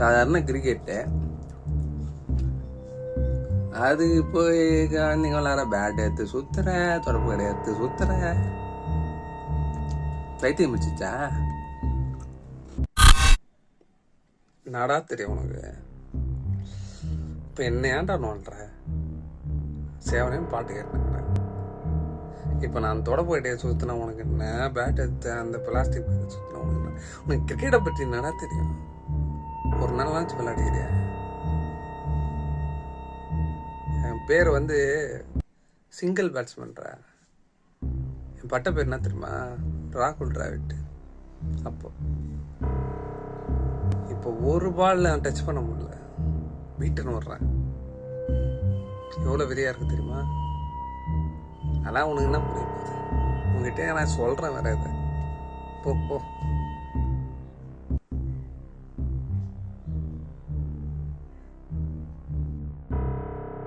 சாதாரண கிரிக்கெட்டு. அதுக்கு போய் நீங்க விளாட பேட் எடுத்து சுத்துற, தொடப்பு கடை எடுத்து சுத்துற. பைத்தியம் முடிச்சிச்சா? நடா தெரியும் உனக்கு. இப்போ என்ன ஏன்டா நோன்ற சேவனையும் பாட்டு கேட்டுக்கிறேன். இப்போ நான் தொடப்பு கடையை சுற்றினா உனக்கு என்ன, பேட் எடுத்து அந்த பிளாஸ்டிக் பேட்டை சுற்றினா உனக்கு என்ன? உனக்கு கிரிக்கெட்டை பற்றி என்னடா தெரியும்? ஒரு நாளாச்சும் விளையாடுகிறியா? என் பேர் வந்து சிங்கிள் பேட்ஸ்மேன்ரா. என் பட்ட பேர் என்ன தெரியுமா? ராகுல் டிராவிட். இப்போ ஒரு பால் டச் பண்ண முடியல, வீட்டுன்னு வர்றேன். எவ்வளோ வெறியா இருக்கு தெரியுமா? அதெல்லாம் உனக்கு என்ன புரிய போகுது? உங்ககிட்ட நான் சொல்கிறேன் வேற எது. போ